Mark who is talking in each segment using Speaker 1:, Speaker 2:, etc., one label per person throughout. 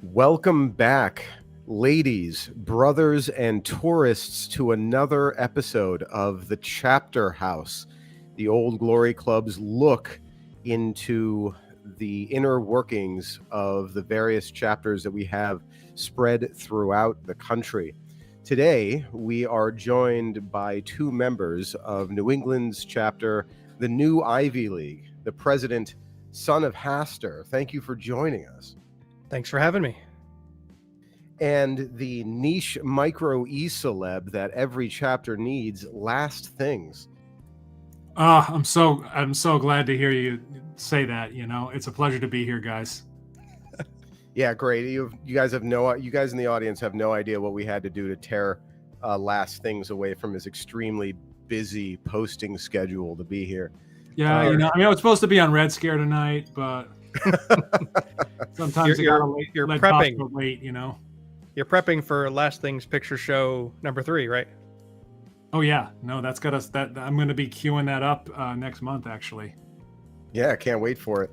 Speaker 1: Welcome back, ladies, brothers, and tourists, to another episode of the Chapter House, the Old Glory Club's look into the inner workings of the various chapters that we have spread throughout the country. Today, we are joined by two members of New England's chapter, the New Ivy League, the president, Son of Haster. Thank you for joining us.
Speaker 2: Thanks for having me.
Speaker 1: And the niche micro e-celeb that every chapter needs, Last Things.
Speaker 3: I'm so glad to hear you say that. You know, it's a pleasure to be here, guys.
Speaker 1: Yeah, great. You guys in the audience have no idea what we had to do to tear Last Things away from his extremely busy posting schedule to be here.
Speaker 3: Yeah, I was supposed to be on Red Scare tonight, but sometimes
Speaker 2: you're prepping.
Speaker 3: Wait, you know.
Speaker 2: You're prepping for Last Things Picture Show number 3, right?
Speaker 3: Oh yeah, no, that's got us. That I'm going to be queuing that up next month, actually.
Speaker 1: Yeah, I can't wait for it.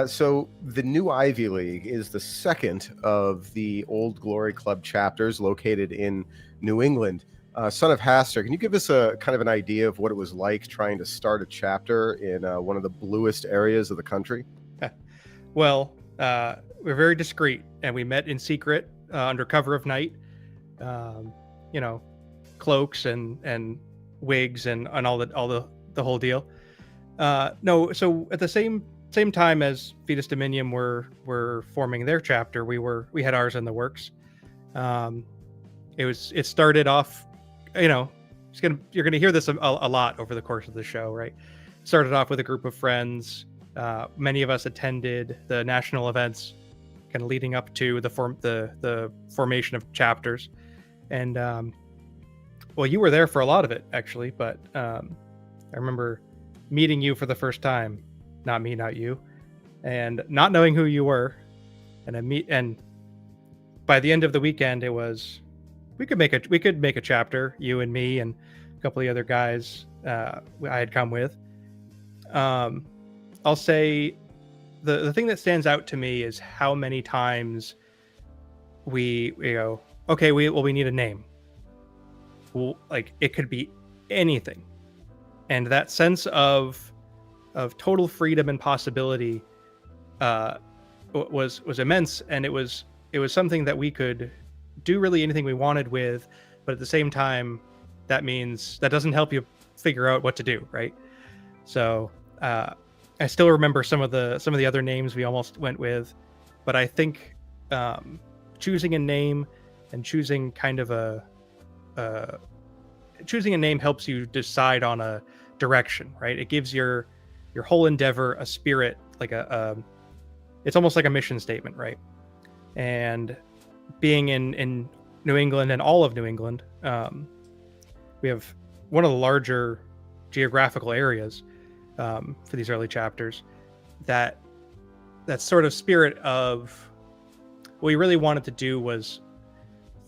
Speaker 1: So the New Ivy League is the second of the Old Glory Club chapters located in New England. Son of Haster, can you give us a kind of an idea of what it was like trying to start a chapter in one of the bluest areas of the country?
Speaker 2: Well, we're very discreet, and we met in secret under cover of night. Cloaks and wigs and all the whole deal. No, so at the same time as Fetus Dominium were forming their chapter, we had ours in the works. It started off, you're gonna hear this a lot over the course of the show, right? Started off with a group of friends. Many of us attended the national events, kind of leading up to the formation of chapters, and well, you were there for a lot of it, actually. But I remember meeting you for the first time, NotMeNotYou, and not knowing who you were, and by the end of the weekend, it was we could make a chapter, you and me and a couple of the other guys I had come with. I'll say the thing that stands out to me is how many times we go, okay, we need a name. Well, like, it could be anything, and that sense of total freedom and possibility was immense, and it was something that we could do really anything we wanted with, but at the same time, that means that doesn't help you figure out what to do, right? So I still remember some of the other names we almost went with, but I think choosing a name and choosing kind of choosing a name helps you decide on a direction, right? It gives your whole endeavor a spirit, like it's almost like a mission statement, right? And being in New England and all of New England, we have one of the larger geographical areas for these early chapters. That sort of spirit of what we really wanted to do was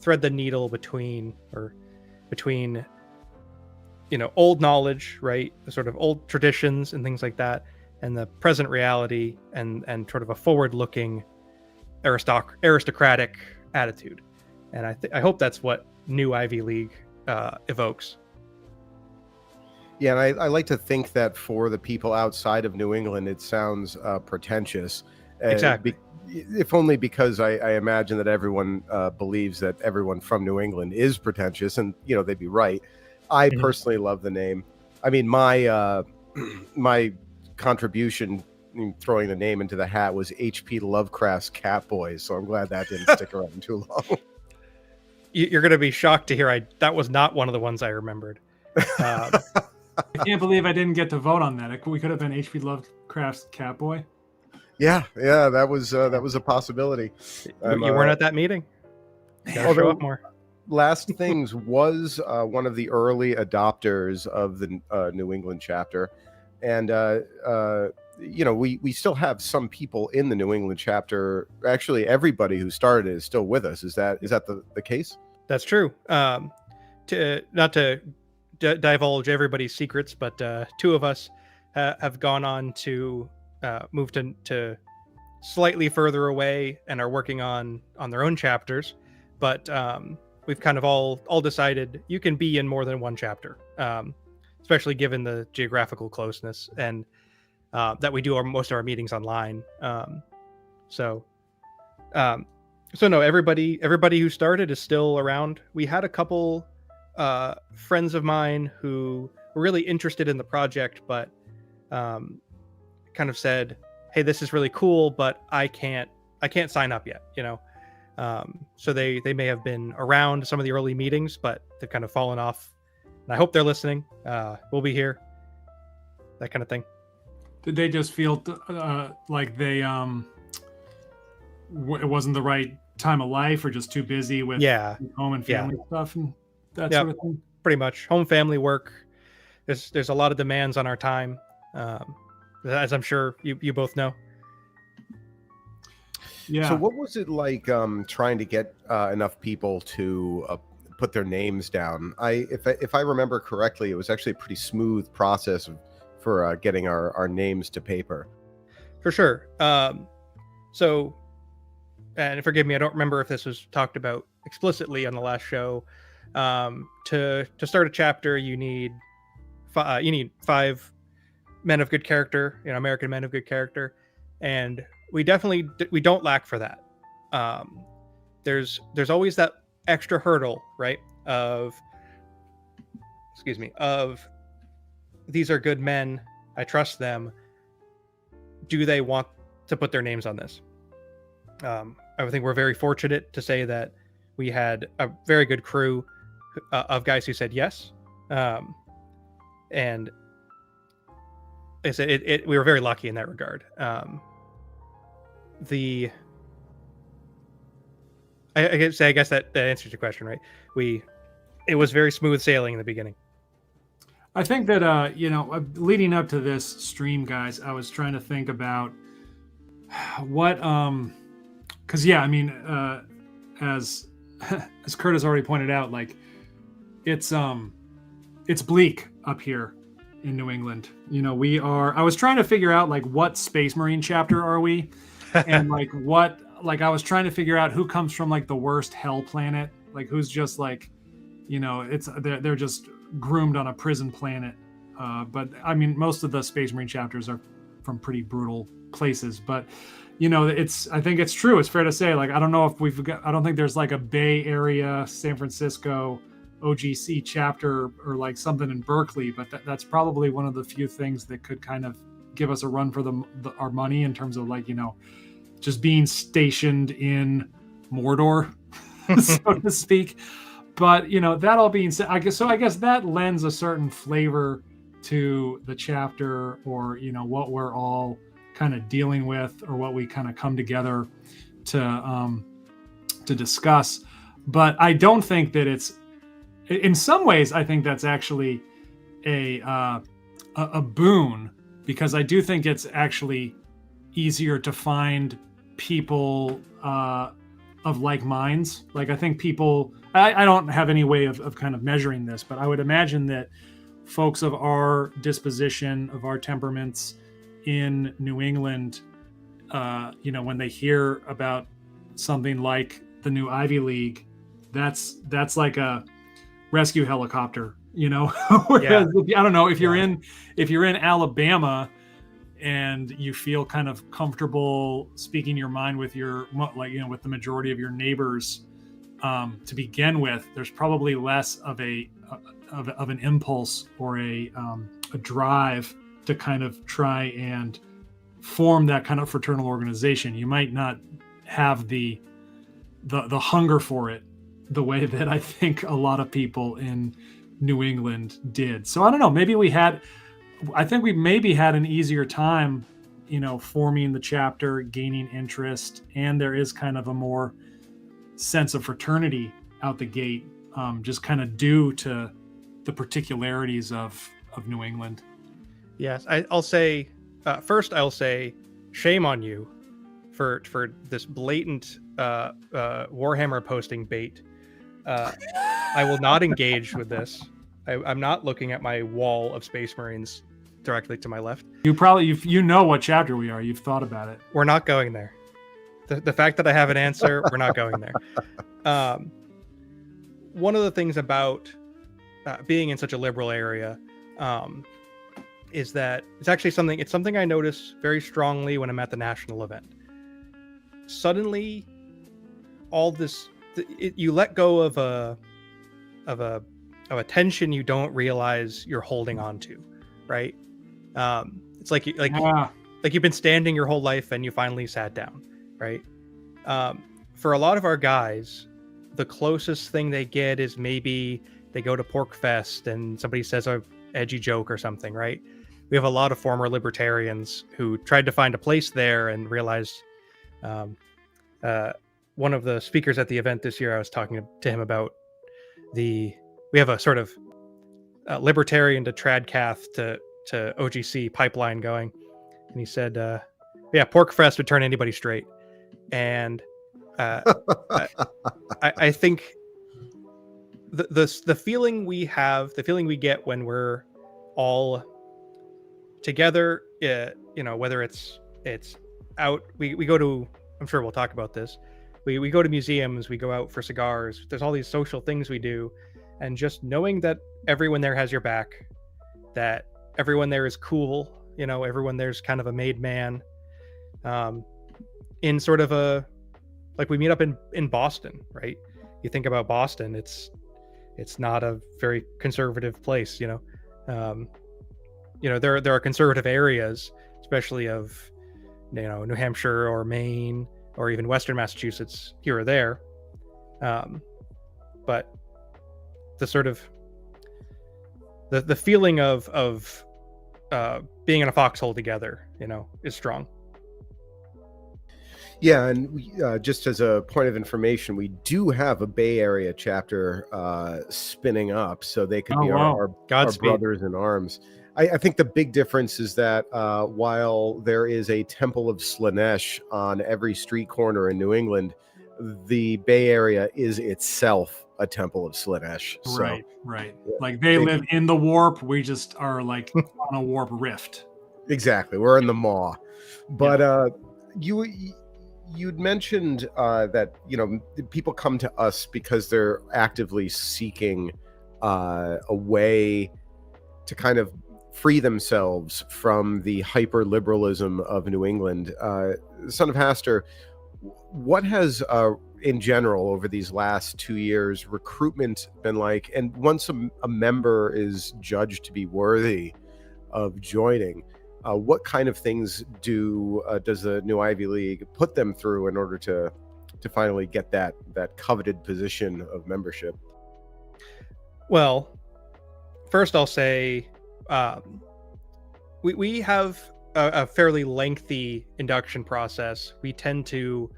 Speaker 2: thread the needle between old knowledge, right, the sort of old traditions and things like that, and the present reality, and sort of a forward-looking aristocratic attitude. And I hope that's what New Ivy League evokes.
Speaker 1: Yeah, and I like to think that for the people outside of New England, it sounds pretentious.
Speaker 2: Exactly.
Speaker 1: If only because I imagine that everyone believes that everyone from New England is pretentious, and they'd be right. I personally love the name. I mean, my contribution in throwing the name into the hat was H.P. Lovecraft's Catboys, so I'm glad that didn't stick around too long.
Speaker 2: You're going to be shocked to hear that was not one of the ones I remembered.
Speaker 3: I can't believe I didn't get to vote on that. We could have been H.P. Lovecraft's Catboy.
Speaker 1: Yeah, that was a possibility.
Speaker 2: You weren't at that meeting. Gotta show up more.
Speaker 1: Last Things was one of the early adopters of the New England chapter, and we still have some people in the New England chapter. Actually, everybody who started it is still with us. Is that the case?
Speaker 2: That's true. Not to divulge everybody's secrets, but two of us have gone on to move to slightly further away and are working on their own chapters, but we've kind of all decided you can be in more than one chapter, especially given the geographical closeness and that we do most of our meetings online. So no, everybody who started is still around. We had a couple friends of mine who were really interested in the project, but kind of said, "Hey, this is really cool, but I can't sign up yet." So they may have been around some of the early meetings, but they've kind of fallen off. And I hope they're listening. We'll be here. That kind of thing.
Speaker 3: Did they just feel like they it wasn't the right time of life, or just too busy with home and family stuff and that sort of thing?
Speaker 2: Pretty much home, family, work. There's a lot of demands on our time, as I'm sure you both know.
Speaker 3: Yeah.
Speaker 1: So what was it like trying to get enough people to put their names down? If I remember correctly, it was actually a pretty smooth process for getting our names to paper.
Speaker 2: For sure. So, and forgive me, I don't remember if this was talked about explicitly on the last show. To start a chapter, you need 5 men of good character, American men of good character, and we don't lack for that. There's always that extra hurdle, right? Of these are good men, I trust them. Do they want to put their names on this? I think we're very fortunate to say that we had a very good crew of guys who said yes. And I said we were very lucky in that regard. I guess that answers your question, right? It was very smooth sailing in the beginning.
Speaker 3: I think that leading up to this stream, guys, I was trying to think about what because as Kurt has already pointed out, like it's bleak up here in New England. I was trying to figure out like what Space Marine chapter are we, and I was trying to figure out who comes from like the worst hell planet, like who's just like, they're just groomed on a prison planet. But I mean, most of the Space Marine chapters are from pretty brutal places. But I think it's true. It's fair to say, like, I don't know if I don't think there's like a Bay Area, San Francisco OGC chapter or like something in Berkeley, but that's probably one of the few things that could kind of give us a run for our money in terms of like, just being stationed in Mordor, so to speak. But that all being said, I guess that lends a certain flavor to the chapter, or what we're all kind of dealing with, or what we kind of come together to discuss. But I don't think that it's, in some ways, I think that's actually a boon, because I do think it's actually easier to find people of like minds. Like, I think people, I don't have any way of kind of measuring this, but I would imagine that folks of our disposition, of our temperaments in New England, when they hear about something like the new Ivy League, that's like a rescue helicopter, Whereas, I don't know, if you're in Alabama and you feel kind of comfortable speaking your mind with with the majority of your neighbors, to begin with, there's probably less of an impulse or a drive to kind of try and form that kind of fraternal organization. You might not have the hunger for it the way that I think a lot of people in New England did. So I don't know, I think we maybe had an easier time, forming the chapter, gaining interest, and there is kind of a more sense of fraternity out the gate, just kind of due to the particularities of New England.
Speaker 2: Yes, I'll say first. I'll say shame on you for this blatant Warhammer posting bait. I will not engage with this. I'm not looking at my wall of Space Marines directly to my left.
Speaker 3: You know what chapter we are. You've thought about it.
Speaker 2: We're not going there. The fact that I have an answer, we're not going there. One of the things about being in such a liberal area is that it's something I notice very strongly when I'm at the national event. Suddenly, all this, you let go of a tension you don't realize you're holding on to, right? It's like you've been standing your whole life and you finally sat down, right? For a lot of our guys, the closest thing they get is maybe they go to Pork Fest and somebody says a edgy joke or something, right? We have a lot of former libertarians who tried to find a place there and realized one of the speakers at the event this year, I was talking to him about we have a sort of libertarian to tradcath to OGC pipeline going. And he said, yeah, Pork Fest would turn anybody straight. And I think the feeling we have, the feeling we get when we're all together, whether it's out, we go to, I'm sure we'll talk about this. We go to museums, we go out for cigars. There's all these social things we do. And just knowing that everyone there has your back, that everyone there is cool, everyone there's kind of a made man, in sort of like we meet up in Boston, right? You think about Boston, it's not a very conservative place, there are conservative areas, especially of, New Hampshire or Maine or even Western Massachusetts here or there. But the sort of the feeling of being in a foxhole together, is strong.
Speaker 1: Yeah, and we, just as a point of information, we do have a Bay Area chapter spinning up, so they could be our brothers in arms. I think the big difference is that while there is a Temple of Slanesh on every street corner in New England, the Bay Area is itself a Temple of Slanesh.
Speaker 3: Right. Like they live in the warp. We just are like on a warp rift.
Speaker 1: Exactly. We're in the maw. But you'd mentioned that, people come to us because they're actively seeking a way to kind of free themselves from the hyper liberalism of New England. Son of Hastur, what has in general over these last 2 years recruitment been like? And once a member is judged to be worthy of joining, what kind of things does the New Ivy League put them through in order to finally get that coveted position of membership?
Speaker 2: Well, first I'll say we have a fairly lengthy induction process. We tend to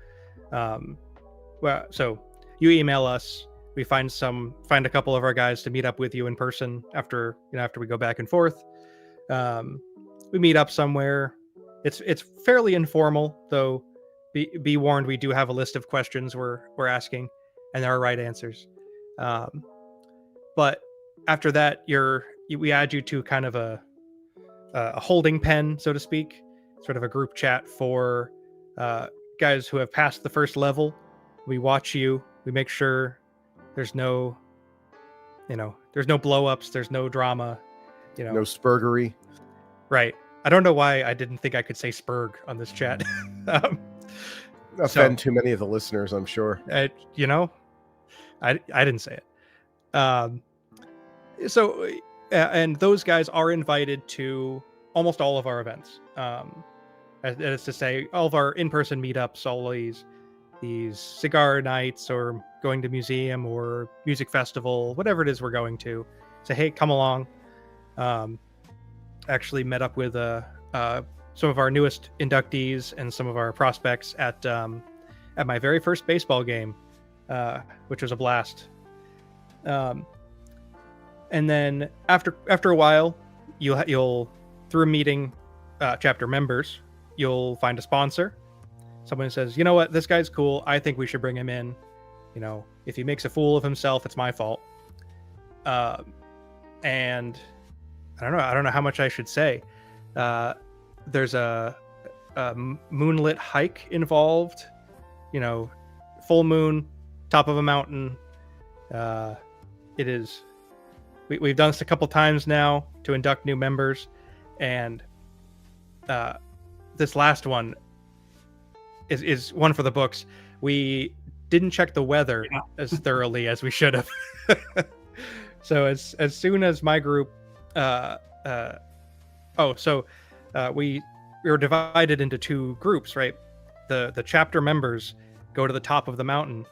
Speaker 2: so you email us, we find a couple of our guys to meet up with you in person after we go back and forth. We meet up somewhere. It's fairly informal, though. Be warned, we do have a list of questions we're asking, and there are right answers. But after that, we add you to kind of a holding pen, so to speak, sort of a group chat for guys who have passed the first level. We watch you. We make sure there's no blow-ups, there's no drama,
Speaker 1: no spurgery.
Speaker 2: Right. I don't know why I didn't think I could say spurg on this chat.
Speaker 1: Offend too many of the listeners, I'm sure.
Speaker 2: I didn't say it. And those guys are invited to almost all of our events. That is to say, all of our in-person meetups, all these cigar nights, or going to museum or music festival, whatever it is we're going to. Say, hey, come along. Actually met up with some of our newest inductees and some of our prospects at my very first baseball game, which was a blast. And then after a while, you'll through meeting chapter members, you'll find a sponsor. Someone says, you know what, this guy's cool. I think we should bring him in. If he makes a fool of himself, it's my fault. And I don't know how much I should say. there's a moonlit hike involved. You know, full moon, top of a mountain. It is. We've done this a couple times now to induct new members, and this last one is one for the books. We didn't check the weather as thoroughly as we should have. So as soon as my group, we were divided into two groups, right? The chapter members go to the top of the mountain,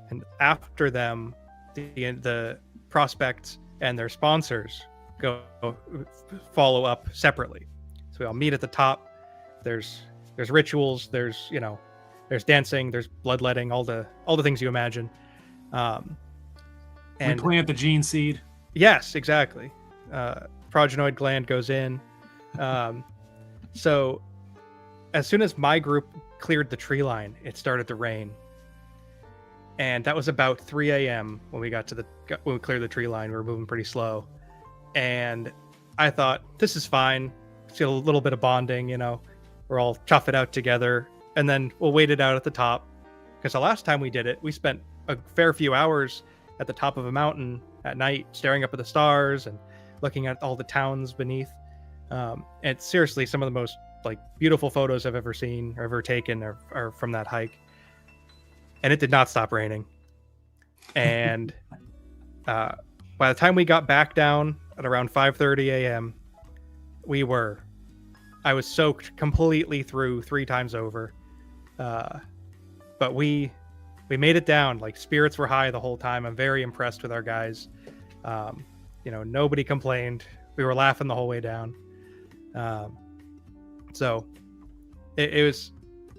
Speaker 2: and after them, the prospects and their sponsors go follow up separately. So we all meet at the top. There's rituals. There's dancing. There's bloodletting. All the things you imagine. And
Speaker 3: we plant the gene seed.
Speaker 2: Yes, exactly. Progenoid gland goes in. So as soon as my group cleared the tree line, it started to rain. And that was about 3 a.m. when we cleared the tree line. We were moving pretty slow. And I thought, this is fine. It's a little bit of bonding, We're all chuff it out together. And then we'll wait it out at the top. Because the last time we did it, we spent a fair few hours at the top of a mountain at night, staring up at the stars and looking at all the towns beneath. And seriously, some of the most beautiful photos I've ever seen or ever taken are from that hike. And it did not stop raining. And by the time we got back down at around 5:30 a.m., I was soaked completely through 3 times over. But we made it down. Spirits were high the whole time. I'm very impressed with our guys. Nobody complained. We were laughing the whole way down. So it was,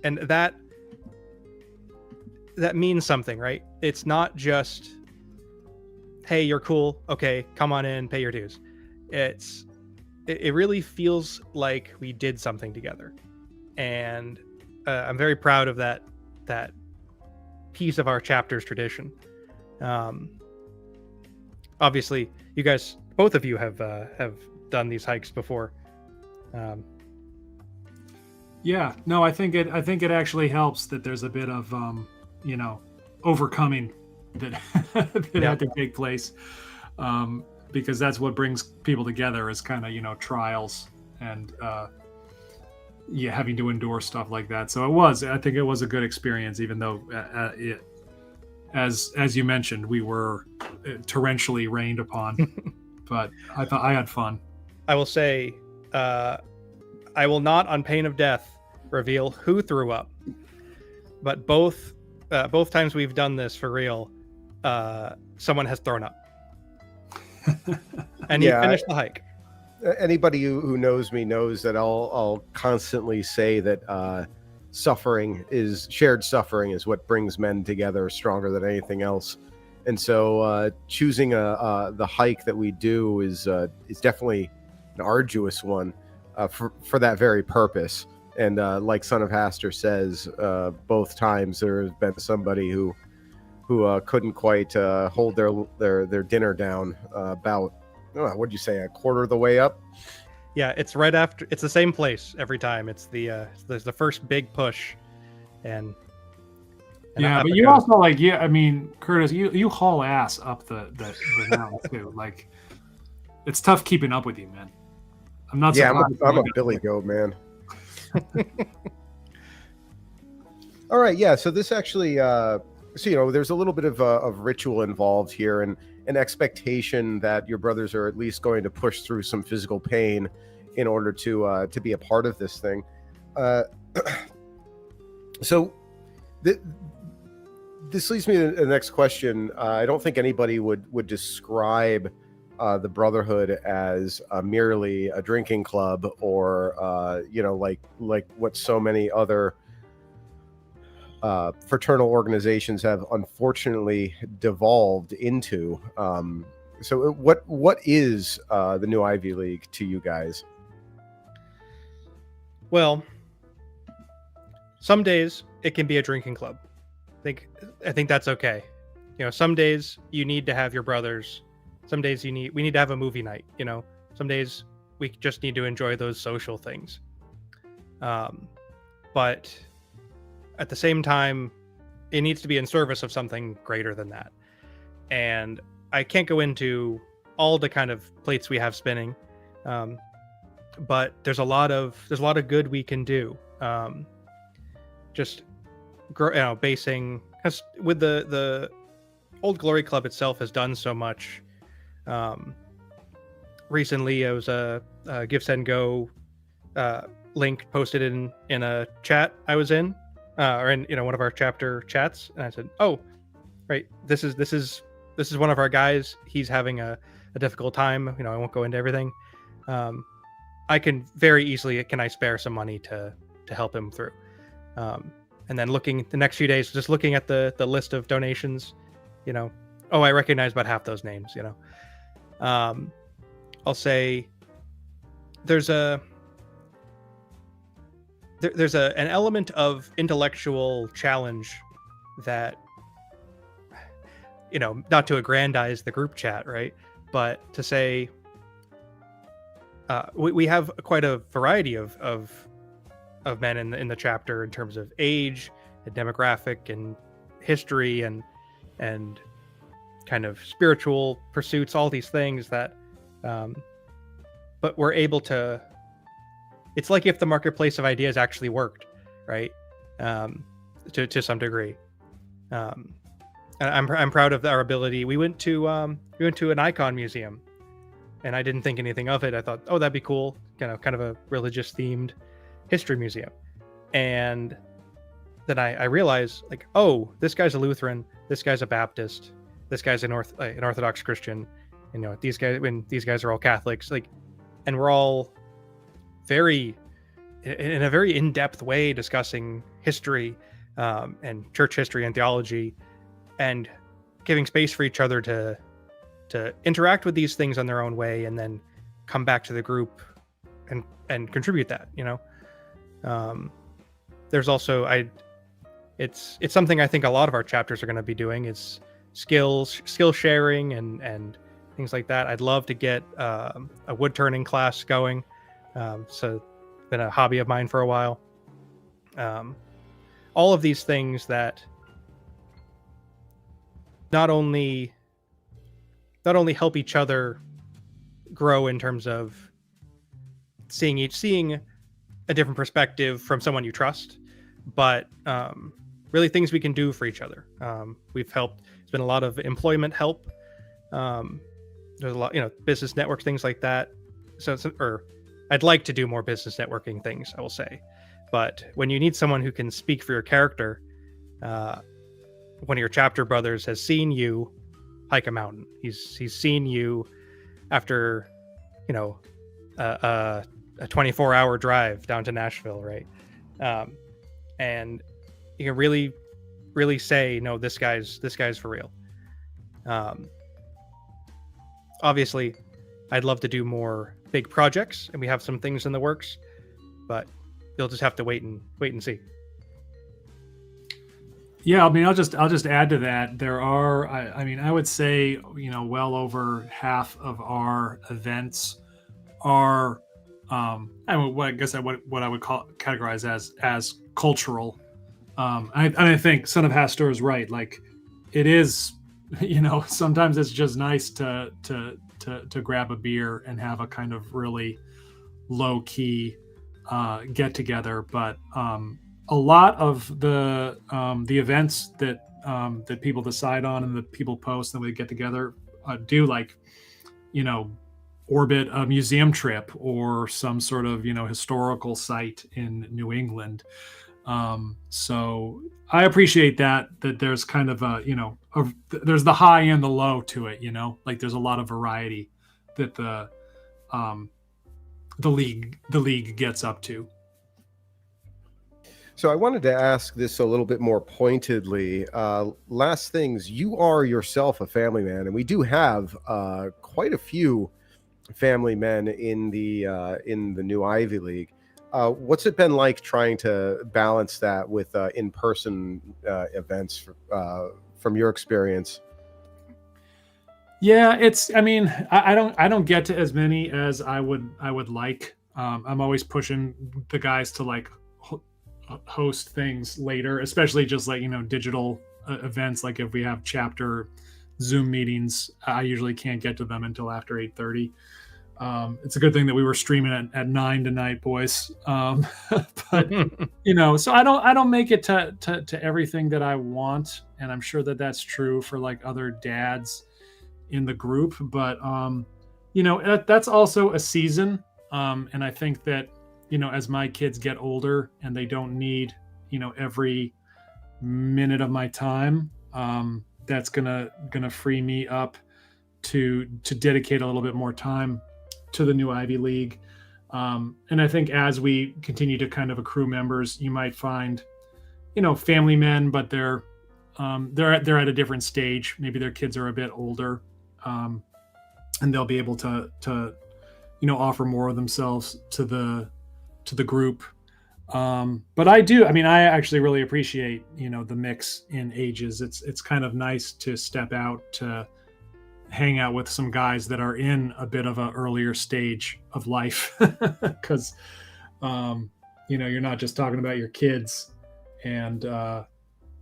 Speaker 2: and that means something, right? It's not just, hey, you're cool. Okay, come on in, pay your dues. It really feels like we did something together. And I'm very proud of that piece of our chapter's tradition. Obviously, you guys, both of you have done these hikes before.
Speaker 3: Yeah, no, I think it actually helps that there's a bit of overcoming that had to take place, because that's what brings people together, is kind of trials and having to endure stuff like that. So I think it was a good experience, even though as you mentioned, we were torrentially rained upon. But I thought I had fun.
Speaker 2: I will say, I will not, on pain of death, reveal who threw up, but both times we've done this for real, someone has thrown up. And you finished the hike.
Speaker 1: Anybody who knows me knows that I'll constantly say that shared suffering is what brings men together stronger than anything else. And so choosing the hike that we do is definitely an arduous one for that very purpose. And like Son of Hastur says, both times there has been somebody who couldn't quite hold their dinner down about, what'd you say, a quarter of the way up?
Speaker 2: Yeah, it's right after. It's the same place every time. It's there's the first big push, and
Speaker 3: yeah, but you also Curtis, you haul ass up the mountain too. It's tough keeping up with you, man. I'm not.
Speaker 1: Yeah, I'm a Billy Goat, man. All right, yeah. So this actually, there's a little bit of ritual involved here, and an expectation that your brothers are at least going to push through some physical pain in order to be a part of this thing. So this leads me to the next question. I don't think anybody would describe the Brotherhood as merely a drinking club, or like what so many other fraternal organizations have unfortunately devolved into. So what is the New Ivy League to you guys?
Speaker 2: Well, some days it can be a drinking club. I think that's okay. Some days you need to have your brothers. Some days we need to have a movie night. Some days we just need to enjoy those social things. But at the same time, it needs to be in service of something greater than that. And I can't go into all the kind of plates we have spinning, but there's a lot of good we can do. Just basing with the Old Glory Club itself has done so much. Recently, it was a Give Send Go link posted in a chat I was in, or in one of our chapter chats, and I said, "Oh, right, this is one of our guys. He's having a difficult time. I won't go into everything. I can very easily can I spare some money to help him through." And then looking the next few days, just looking at the list of donations, I recognize about half those names. I'll say there's an element of intellectual challenge that, not to aggrandize the group chat, right? But to say, we have quite a variety of men in the chapter in terms of age and demographic and history and kind of spiritual pursuits, all these things that, but we're able to, it's like if the marketplace of ideas actually worked, right? To some degree. And I'm proud of our ability. We went to an icon museum, and I didn't think anything of it. I thought, oh, that'd be cool. Kind of a religious themed history museum. And then I realized, like, oh, this guy's a Lutheran, this guy's a Baptist, this guy's an Orthodox Christian, these guys are all Catholics, like, and we're all in a very in-depth way discussing history, and church history and theology, and giving space for each other to interact with these things on their own way, and then come back to the group and contribute that. There's also it's something I think a lot of our chapters are going to be doing is skill sharing and things like that. I'd love to get a wood turning class going. So it's been a hobby of mine for a while. All of these things that not only help each other grow in terms of seeing a different perspective from someone you trust, but really things we can do for each other. We've helped. There's been a lot of employment help. There's a lot, business networks, things like that. Or I'd like to do more business networking things, I will say. But when you need someone who can speak for your character, one of your chapter brothers has seen you hike a mountain. He's seen you after, a 24-hour drive down to Nashville, right? And you can really, really say, no, this guy's for real. Obviously, I'd love to do more big projects, and we have some things in the works, but you'll just have to wait and see.
Speaker 3: Yeah, I mean, I'll just add to that. There are, I would say, well over half of our events are, what I would categorize as cultural. I think Son of Hastur is right. Like, it is, sometimes it's just nice to grab a beer and have a kind of really low key get together. But a lot of the events that people decide on and that people post and we get together do, like, orbit a museum trip or some sort of historical site in New England. So I appreciate that there's kind of there's the high and the low to it, like there's a lot of variety that the league gets up to.
Speaker 1: So I wanted to ask this a little bit more pointedly. Last things, you are yourself a family man, and we do have quite a few family men in the new Ivy League. What's it been like trying to balance that with in-person events from your experience?
Speaker 3: Yeah, I don't get to as many as I would like. I'm always pushing the guys to like host things later, especially just like, digital events. Like if we have chapter Zoom meetings, I usually can't get to them until after 8:30. It's a good thing that we were streaming at 9 tonight, boys. But so I don't make it to everything that I want, and I'm sure that that's true for like other dads in the group. But that's also a season, and I think that as my kids get older and they don't need every minute of my time, that's gonna free me up to dedicate a little bit more time to the new Ivy League. And I think as we continue to kind of accrue members, you might find, family men, but they're at a different stage. Maybe their kids are a bit older, and they'll be able to offer more of themselves to the group. But I actually really appreciate, the mix in ages. It's kind of nice to step out to hang out with some guys that are in a bit of an earlier stage of life, because you're not just talking about your kids, and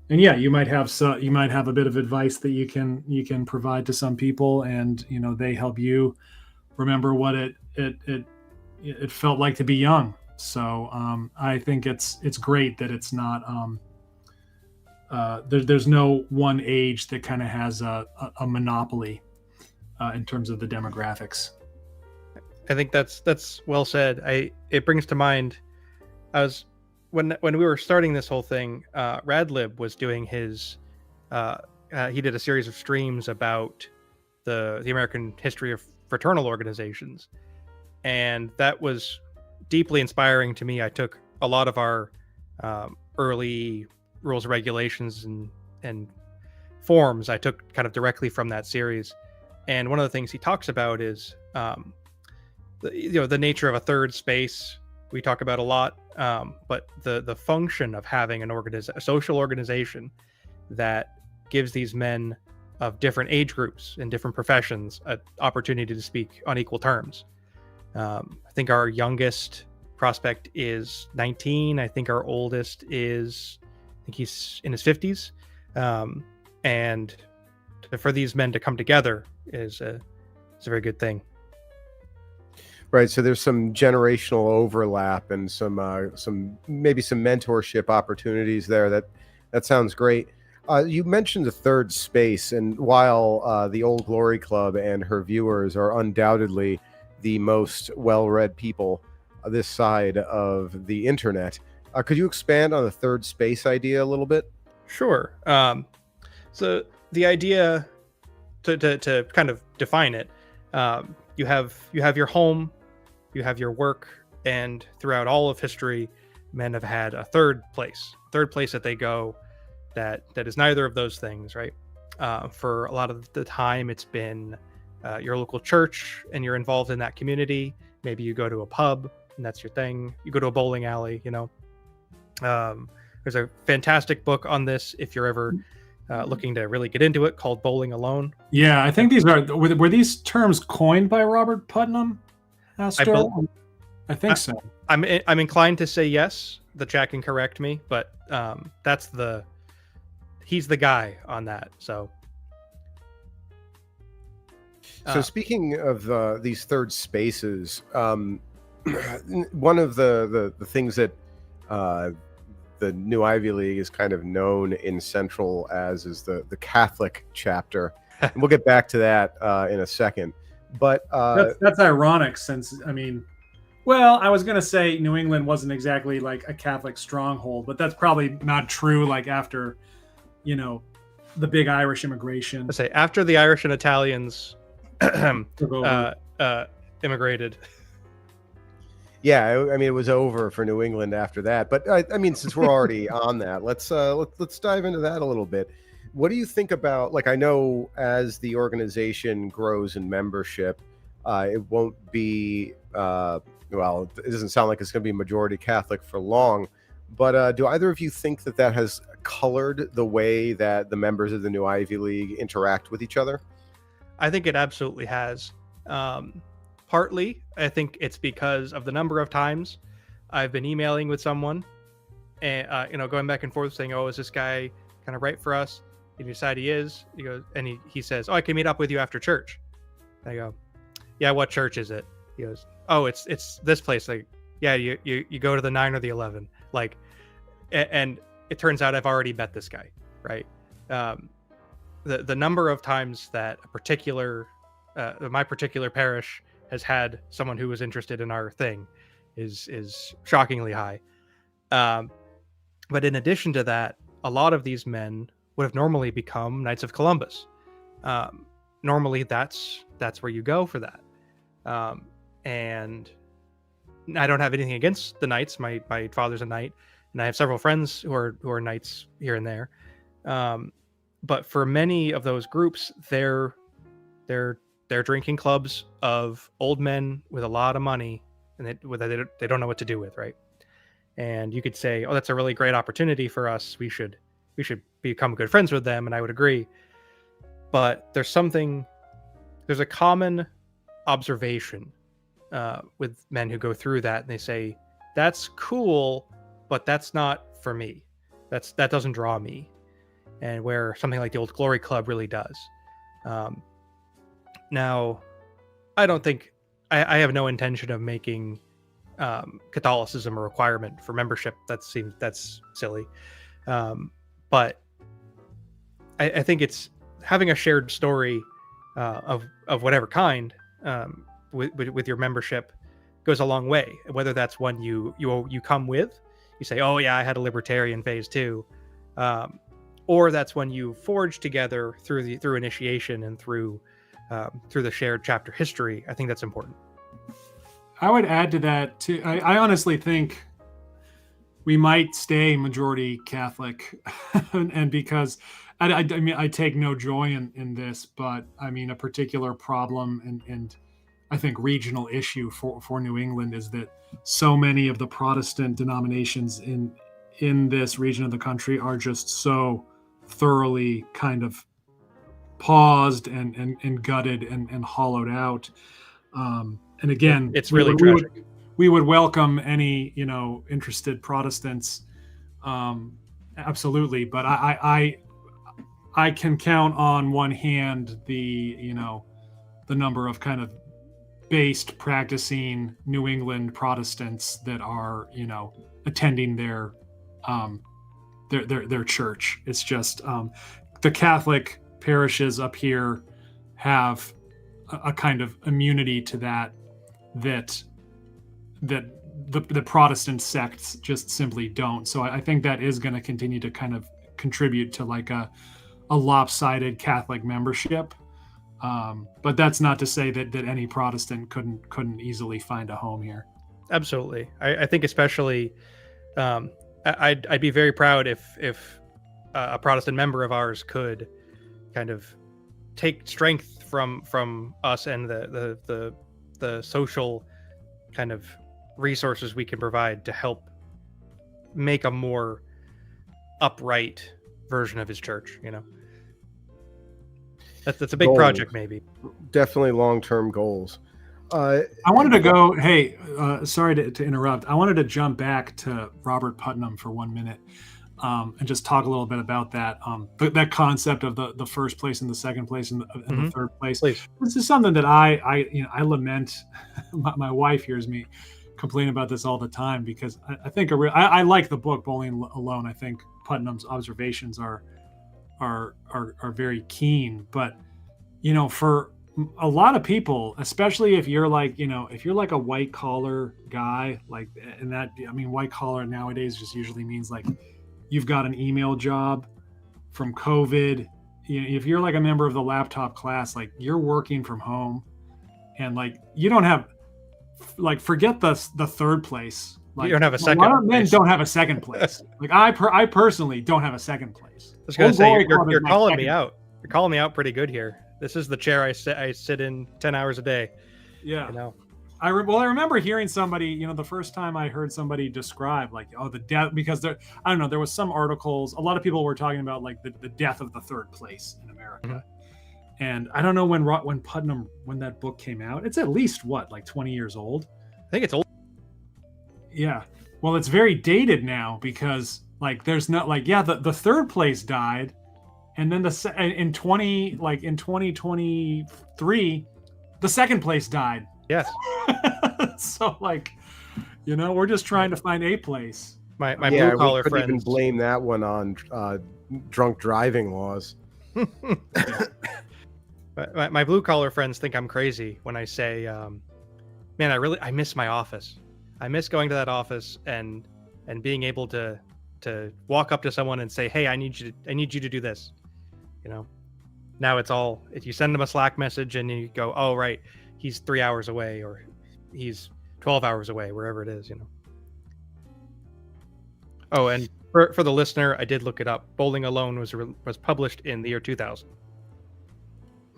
Speaker 3: yeah, you might have a bit of advice that you can provide to some people, and they help you remember what it felt like to be young. So I think it's great that it's not there's no one age that kind of has a monopoly in terms of the demographics.
Speaker 2: I think that's well said. It brings to mind, when we were starting this whole thing, Radlib was doing his he did a series of streams about the American history of fraternal organizations, and that was deeply inspiring to me. I took a lot of our early rules, regulations, and forms I took kind of directly from that series. And one of the things he talks about is the nature of a third space. We talk about a lot, but the function of having a social organization that gives these men of different age groups and different professions an opportunity to speak on equal terms. I think our youngest prospect is 19. I think our oldest he's in his 50s. And for these men to come together is a very good thing.
Speaker 1: Right. So there's some generational overlap and some maybe some mentorship opportunities there. That sounds great. You mentioned the third space, and while the Old Glory Club and her viewers are undoubtedly the most well-read people this side of the internet, could you expand on the third space idea a little bit?
Speaker 2: Sure. So the idea, to kind of define it, you have your home, you have your work, and throughout all of history, men have had a third place that they go that is neither of those things, right? For a lot of the time, it's been your local church, and you're involved in that community. Maybe you go to a pub, and that's your thing. You go to a bowling alley, There's a fantastic book on this if you're ever looking to really get into it, called Bowling Alone.
Speaker 3: Yeah, I think these were these terms coined by Robert Putnam, Astro? I think so.
Speaker 2: I'm inclined to say yes. The chat can correct me, but he's the guy on that. So
Speaker 1: speaking of these third spaces, one of the things that the new Ivy League is kind of known in Central as is the Catholic chapter. And we'll get back to that in a second. But
Speaker 3: that's ironic, since I was going to say New England wasn't exactly like a Catholic stronghold, but that's probably not true. Like after, the big Irish immigration.
Speaker 2: Let's say after the Irish and Italians immigrated.
Speaker 1: Yeah, it was over for New England after that. But since we're already on that, let's dive into that a little bit. What do you think about, I know as the organization grows in membership, it won't be, it doesn't sound like it's going to be majority Catholic for long, but do either of you think that has colored the way that the members of the new Ivy League interact with each other?
Speaker 2: I think it absolutely has. partly I think it's because of the number of times I've been emailing with someone and going back and forth saying, oh, is this guy kind of right for us? And you decide he is. He goes, and he says, oh, I can meet up with you after church. I go, yeah, what church is it? He goes, oh, it's this place. Like, yeah, you go to the 9 or the 11. Like, and it turns out I've already met this guy, right? The number of times that a particular my particular parish has had someone who was interested in our thing is shockingly high. But in addition to that, a lot of these men would have normally become Knights of Columbus. Normally, that's where you go for that. And I don't have anything against the Knights. My father's a Knight, and I have several friends who are Knights here and there. But for many of those groups, they're drinking clubs of old men with a lot of money, and they don't know what to do with, right? And you could say, oh, that's a really great opportunity for us. We should become good friends with them, and I would agree. But there's a common observation with men who go through that, and they say, that's cool, but that's not for me. That doesn't draw me. And where something like the Old Glory Club really does. Now, I don't think I have no intention of making Catholicism a requirement for membership. That's silly. But I think it's having a shared story of whatever kind with your membership goes a long way. Whether that's one you come with, you say, oh yeah, I had a libertarian phase too. Or that's when you forge together through initiation and through the shared chapter history. I think that's important.
Speaker 3: I would add to that too. I honestly think we might stay majority Catholic, and because I mean I take no joy in this, but I mean a particular problem and I think regional issue for New England is that so many of the Protestant denominations in this region of the country are just so thoroughly kind of paused and gutted and hollowed out. And again,
Speaker 2: it's really tragic.
Speaker 3: We would welcome any, interested Protestants. Absolutely. But I can count on one hand the number of kind of based practicing New England Protestants that are, attending their church. It's just the Catholic parishes up here have a kind of immunity to that the Protestant sects just simply don't. So I think that is going to continue to kind of contribute to like a lopsided Catholic membership. But that's not to say that any Protestant couldn't easily find a home here.
Speaker 2: Absolutely. I think especially I'd be very proud if a Protestant member of ours could kind of take strength from us and the social kind of resources we can provide to help make a more upright version of his church. That's a big project, maybe.
Speaker 1: Definitely long-term goals.
Speaker 3: I wanted to go. Hey, sorry to interrupt. I wanted to jump back to Robert Putnam for 1 minute, and just talk a little bit about that. That concept of the first place and the second place and the third place.
Speaker 2: Please.
Speaker 3: This is something that I lament. My wife hears me complain about this all the time because I think I like the book Bowling Alone. I think Putnam's observations are very keen, but for a lot of people, especially if you're like a white collar guy, like, and that, I mean, white collar nowadays just usually means like you've got an email job from COVID. If you're like a member of the laptop class, like you're working from home and like you don't have, like, forget the third place. Like,
Speaker 2: you don't have a second.
Speaker 3: A lot of men don't have a second place. Like I personally don't have a second place.
Speaker 2: I was gonna say you're calling me out. You're calling me out pretty good here. This is the chair I sit in 10 hours a day.
Speaker 3: Yeah. I remember hearing somebody, the first time I heard somebody describe like, the death, because there was some articles, a lot of people were talking about like the death of the third place in America. And I don't know when Putnam, when that book came out. It's at least like 20 years old.
Speaker 2: I think it's old.
Speaker 3: Yeah. Well, it's very dated now because like there's not like, yeah, the third place died, and then in 2023 the second place died.
Speaker 2: Yes.
Speaker 3: So like, we're just trying to find a place.
Speaker 2: My blue collar
Speaker 1: we couldn't even
Speaker 2: friends
Speaker 1: blame that one on drunk driving laws.
Speaker 2: my blue collar friends think I'm crazy when I say, man, I miss my office. I miss going to that office and being able to walk up to someone and say, hey, I need you to do this. Now it's all, if you send them a Slack message and you go, oh, right, he's 3 hours away or he's 12 hours away, wherever it is, Oh, and for the listener, I did look it up. Bowling Alone was published in the year 2000.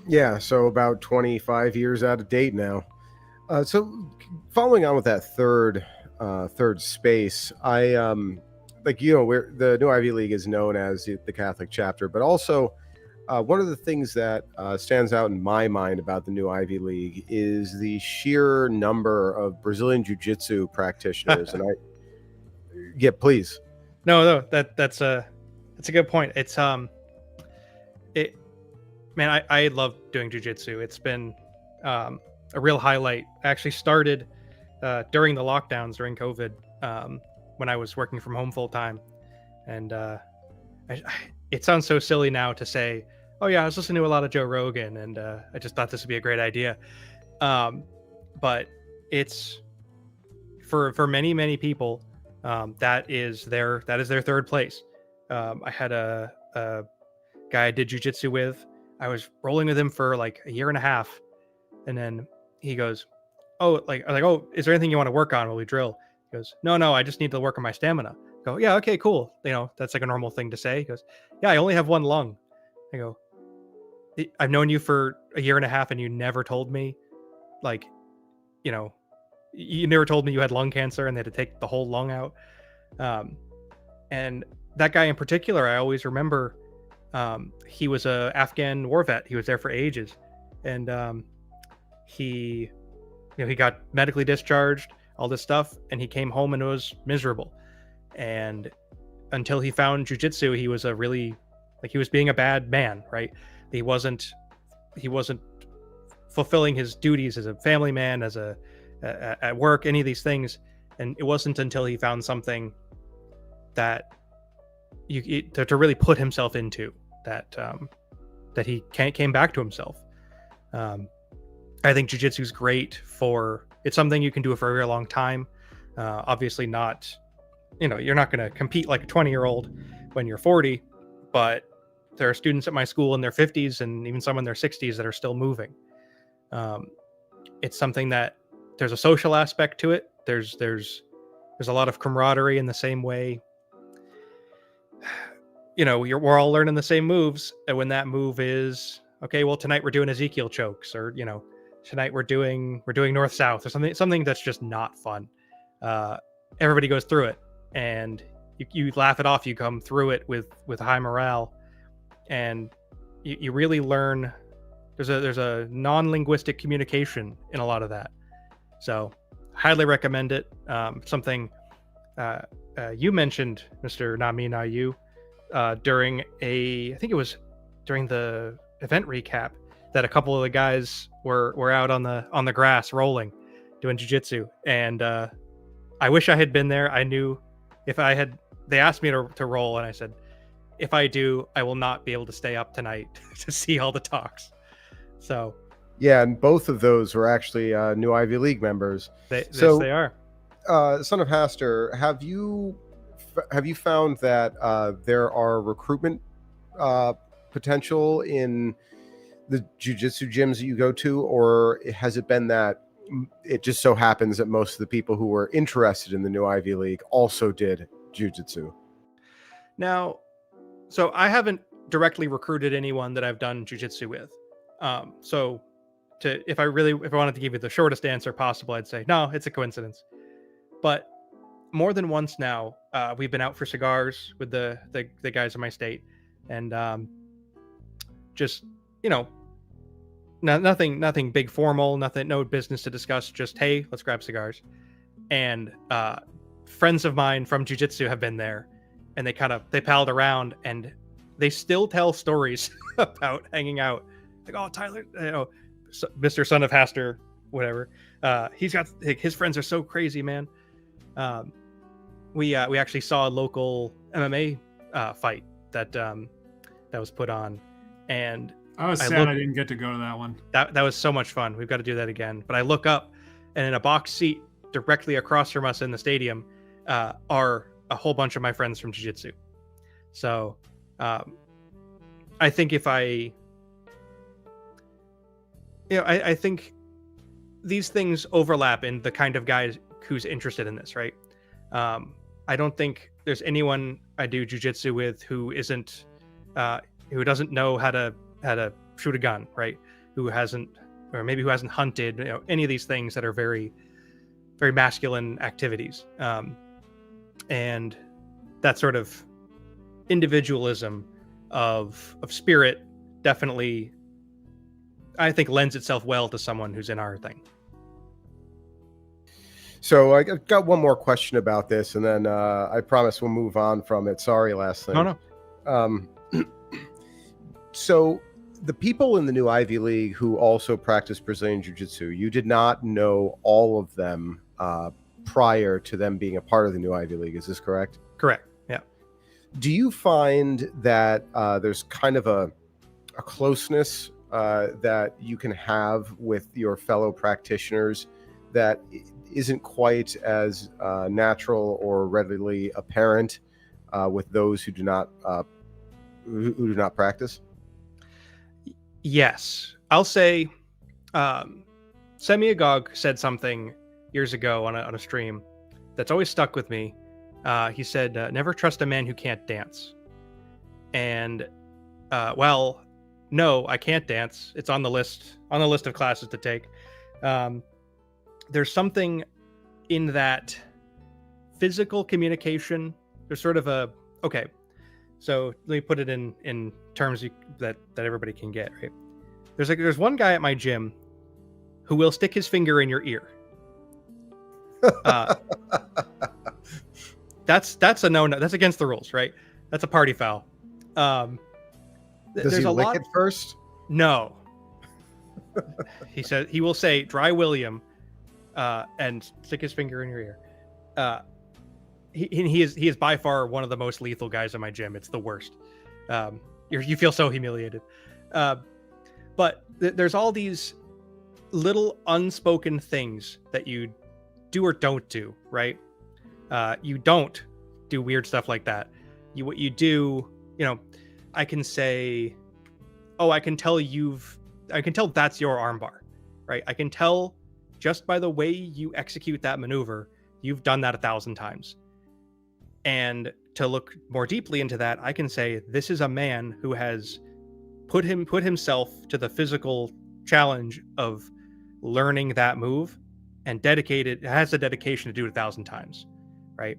Speaker 1: Yeah, so about 25 years out of date now. So following on with that third space, I where the New Ivy League is known as the Catholic chapter, but also one of the things that stands out in my mind about the New Ivy League is the sheer number of Brazilian Jiu-Jitsu practitioners. And please.
Speaker 2: No, that's a good point. It's man, I love doing jiu-jitsu. It's been a real highlight. I actually started during the lockdowns during COVID, when I was working from home full time, and it sounds so silly now to say, oh yeah, I was listening to a lot of Joe Rogan and I just thought this would be a great idea, but it's for many people, that is their third place. I had a guy I did jiu-jitsu with. I was rolling with him for like a year and a half, and then he goes, oh, oh, is there anything you want to work on while we drill? He goes, no, I just need to work on my stamina. I go, yeah, okay, cool. That's like a normal thing to say. He goes, yeah, I only have one lung. I go, I've known you for a year and a half and you never told me, you never told me you had lung cancer and they had to take the whole lung out. And that guy in particular, I always remember, he was a Afghan war vet. He was there for ages. And he got medically discharged, all this stuff, and he came home and it was miserable. And until he found jiu-jitsu, he was he was being a bad man, right? He wasn't fulfilling his duties as a family man, as at work, any of these things. And it wasn't until he found something that to really put himself into that he came back to himself. I think jiu-jitsu is great it's something you can do for a very long time. Obviously not, you're not going to compete like a 20-year-old when you're 40, but there are students at my school in their 50s and even some in their 60s that are still moving. It's something that there's a social aspect to it. There's a lot of camaraderie in the same way. We're all learning the same moves, and when that move is okay, well, tonight we're doing Ezekiel chokes, or tonight we're doing north south, or something that's just not fun. Everybody goes through it, and you laugh it off. You come through it with high morale, and you really learn. There's a non-linguistic communication in a lot of that. So highly recommend it. Something you mentioned, Mr. NotMeNotYou, during I think it was during the event recap, that a couple of the guys were out on the grass rolling, doing jiu-jitsu, and I wish I had been there. I knew they asked me to roll, and I said, if I do, I will not be able to stay up tonight to see all the talks. So
Speaker 1: yeah, and both of those were actually New Ivy League members.
Speaker 2: Yes, they are.
Speaker 1: Son of Haster, have you found that there are recruitment potential in the jiu-jitsu gyms that you go to, or has it been that it just so happens that most of the people who were interested in the New Ivy League also did jiu-jitsu?
Speaker 2: Now, so I haven't directly recruited anyone that I've done jiu-jitsu with. So if I wanted to give you the shortest answer possible, I'd say, no, it's a coincidence. But more than once now, we've been out for cigars with the guys in my state, and just nothing big formal, no business to discuss. Just, hey, let's grab cigars. And friends of mine from jiu-jitsu have been there, and they palled around, and they still tell stories about hanging out. Like, oh, Tyler, Mr. Son of Haster, whatever. His friends are so crazy, man. We actually saw a local MMA fight that was put on, and
Speaker 3: I was sad I didn't get to go to that one.
Speaker 2: That was so much fun. We've got to do that again. But I look up, and in a box seat directly across from us in the stadium are a whole bunch of my friends from jiu-jitsu. So I think I think these things overlap in the kind of guy who's interested in this, right? I don't think there's anyone I do jiu-jitsu with who doesn't know how to shoot a gun, right? Who hasn't hunted, any of these things that are very, very masculine activities. And that sort of individualism of spirit definitely, I think, lends itself well to someone who's in our thing.
Speaker 1: So I got one more question about this, and then I promise we'll move on from it. Sorry, last thing.
Speaker 2: No.
Speaker 1: So the people in the new Ivy League who also practice Brazilian Jiu-Jitsu, you did not know all of them prior to them being a part of the new Ivy League. Is this correct?
Speaker 2: Correct. Yeah.
Speaker 1: Do you find that there's kind of a closeness that you can have with your fellow practitioners that isn't quite as natural or readily apparent with those who do not practice?
Speaker 2: Yes, I'll say Semi-Agog said something years ago on a stream that's always stuck with me. He said, never trust a man who can't dance. And well, no, I can't dance. It's on the list of classes to take. There's something in that physical communication. There's sort of okay, so let me put it in terms that everybody can get, right? There's one guy at my gym who will stick his finger in your ear. That's a no. That's against the rules, right? That's a party foul.
Speaker 1: Does he lick it first?
Speaker 2: No. He said he will say "Dry William," and stick his finger in your ear. He is by far one of the most lethal guys in my gym. It's the worst. You feel so humiliated. But there's all these little unspoken things that you do or don't do, right? You don't do weird stuff like that. What you do, I can say, oh, I can tell that's your armbar, right? I can tell just by the way you execute that maneuver, you've done that 1,000 times. And to look more deeply into that, I can say this is a man who has put himself to the physical challenge of learning that move and has the dedication to do it 1,000 times, right?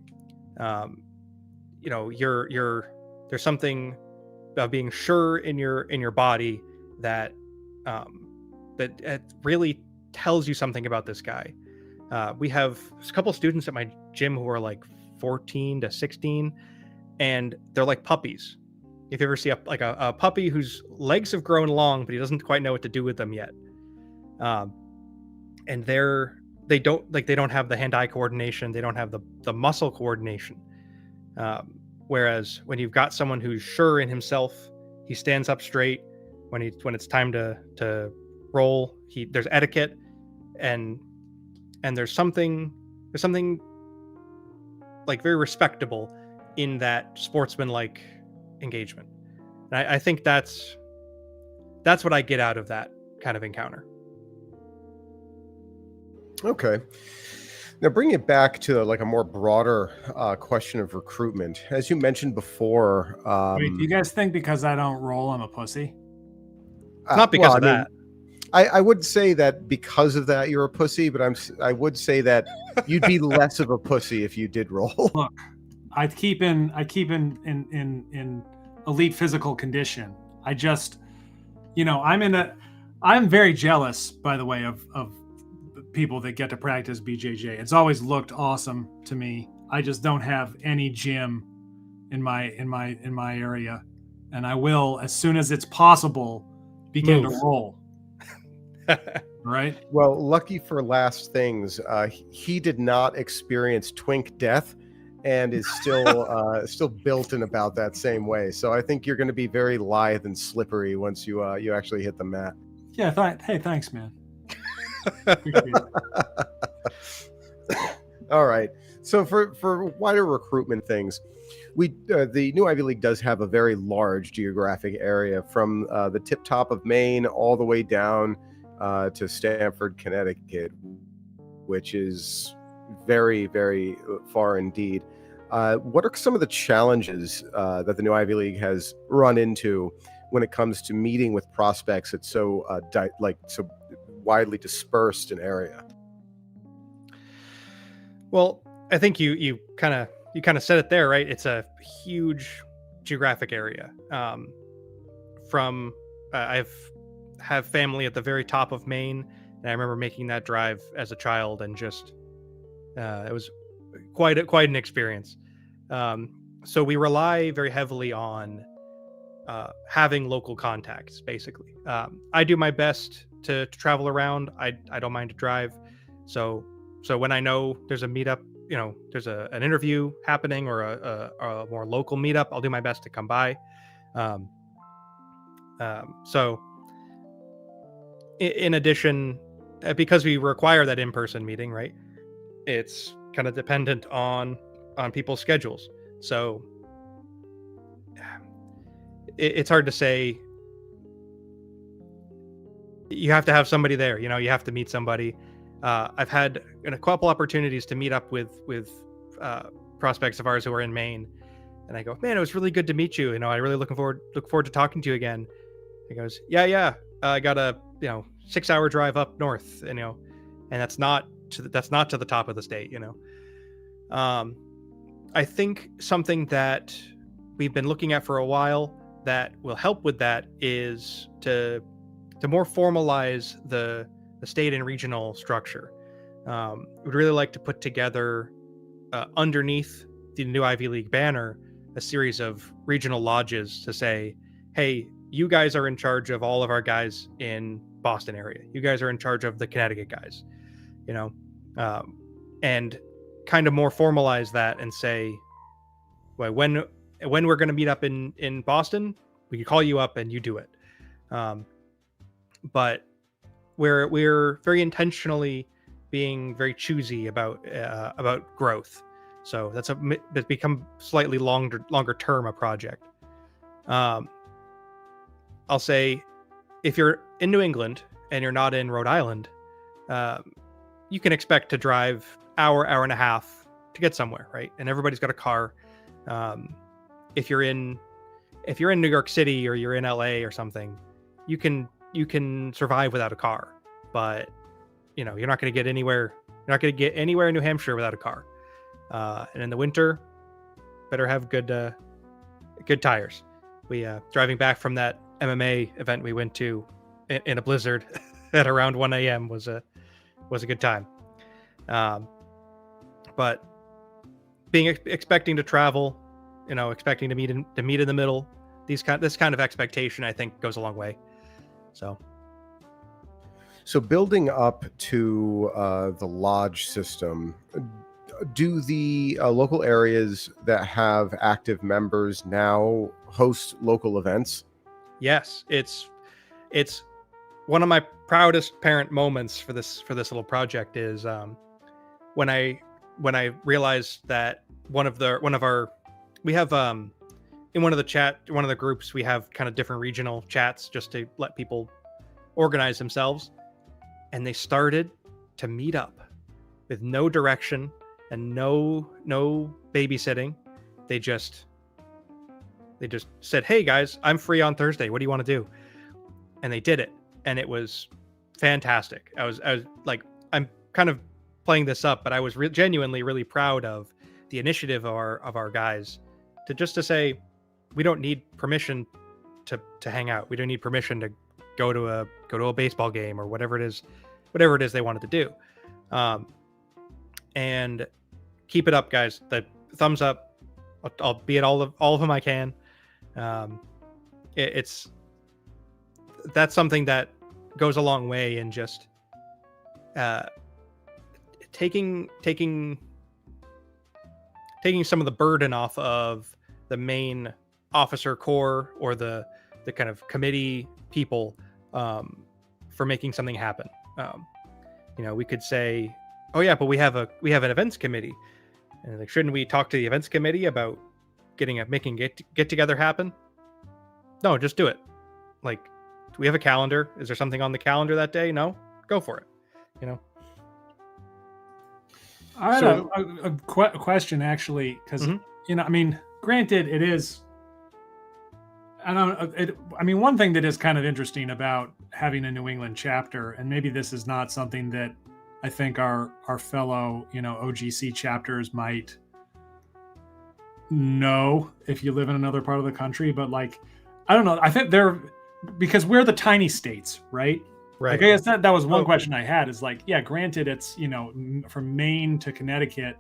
Speaker 2: There's something about being sure in your body that that really tells you something about this guy. We have a couple students at my gym who are like 14 to 16, and they're like puppies. If you ever see a puppy whose legs have grown long, but he doesn't quite know what to do with them yet, and they don't have the hand-eye coordination, they don't have the muscle coordination. Whereas when you've got someone who's sure in himself, he stands up straight. When it's time to roll, there's etiquette, and there's something like very respectable in that sportsman-like engagement. And I think that's what I get out of that kind of encounter.
Speaker 1: Okay. Now bring it back to like a more broader question of recruitment. As you mentioned before,
Speaker 3: wait, do you guys think because I don't roll, I'm a pussy?
Speaker 2: Not because of that.
Speaker 1: I would say that because of that you're a pussy, but I would say that you'd be less of a pussy if you did roll.
Speaker 3: Look, I keep in elite physical condition. I just, I'm very jealous, by the way, of people that get to practice BJJ. It's always looked awesome to me. I just don't have any gym in my area, and I will, as soon as it's possible, begin to roll. Right.
Speaker 1: Well, lucky for last things, he did not experience twink death, and is still built in about that same way. So I think you're going to be very lithe and slippery once you actually hit the mat.
Speaker 3: Yeah. Hey, thanks, man. Appreciate it.
Speaker 1: All right. So for wider recruitment things, the New Ivy League does have a very large geographic area from the tip top of Maine all the way down to Stamford, Connecticut, which is very, very far indeed. What are some of the challenges that the New Ivy League has run into when it comes to meeting with prospects at so widely dispersed an area?
Speaker 2: Well, I think you kind of said it there, right? It's a huge geographic area. I've have family at the very top of Maine, and I remember making that drive as a child, and just it was quite an experience. So we rely very heavily on having local contacts. Basically, I do my best to travel around. I don't mind to drive. So when I know there's a meetup, there's an interview happening, or a more local meetup, I'll do my best to come by. So in addition, because we require that in-person meeting, right, it's kind of dependent on people's schedules. So it's hard to say. You have to have somebody there, you have to meet somebody. I've had a couple opportunities to meet up with prospects of ours who are in Maine, and I go, man, it was really good to meet you. I really look forward to talking to you again. He goes, yeah, I got a 6-hour drive up north, and that's not to the top of the state. I think something that we've been looking at for a while that will help with that is to more formalize the state and regional structure. We'd really like to put together underneath the New Ivy League banner a series of regional lodges to say, hey, you guys are in charge of all of our guys in Boston area. You guys are in charge of the Connecticut guys, and kind of more formalize that and say, well, when we're going to meet up in Boston, we can call you up and you do it. But we're very intentionally being very choosy about growth. So that's become slightly longer term a project. I'll say, if you're in New England and you're not in Rhode Island, you can expect to drive hour and a half to get somewhere, right? And everybody's got a car. If you're in New York City, or you're in LA or something, you can survive without a car. But you're not going to get anywhere. You're not going to get anywhere in New Hampshire without a car. And in the winter, better have good tires. We driving back from that MMA event we went to in a blizzard at around 1 a.m. was a good time. But expecting to travel, expecting to meet in the middle, this kind of expectation, I think, goes a long way.
Speaker 1: So building up to the lodge system, do the local areas that have active members now host local events? Yes,
Speaker 2: it's one of my proudest parent moments for this little project is when I realized that we have in one of the groups, we have kind of different regional chats just to let people organize themselves, and they started to meet up with no direction and no babysitting. They just said, hey guys, I'm free on Thursday, what do you want to do? And they did it, and it was fantastic. I was like, I'm kind of playing this up, but I was genuinely really proud of the initiative of our guys to say, we don't need permission to hang out. We don't need permission go to a baseball game or whatever it is they wanted to do. And keep it up, guys. The thumbs up. I'll be at all of them I can. That's something that goes a long way in just taking some of the burden off of the main officer corps or the kind of committee people for making something happen. We could say, oh yeah, but we have an events committee, and like, shouldn't we talk to the events committee about making get together happen? No, just do it. Like, do we have a calendar? Is there something on the calendar that day? No, go for it.
Speaker 3: I had a question, actually, because granted, it is. One thing that is kind of interesting about having a New England chapter, and maybe this is not something that I think our fellow OGC chapters might know if you live in another part of the country, but like, I don't know. I think because we're the tiny states, right?
Speaker 2: Right.
Speaker 3: Like, I guess that was one question I had, is like, yeah, granted, it's from Maine to Connecticut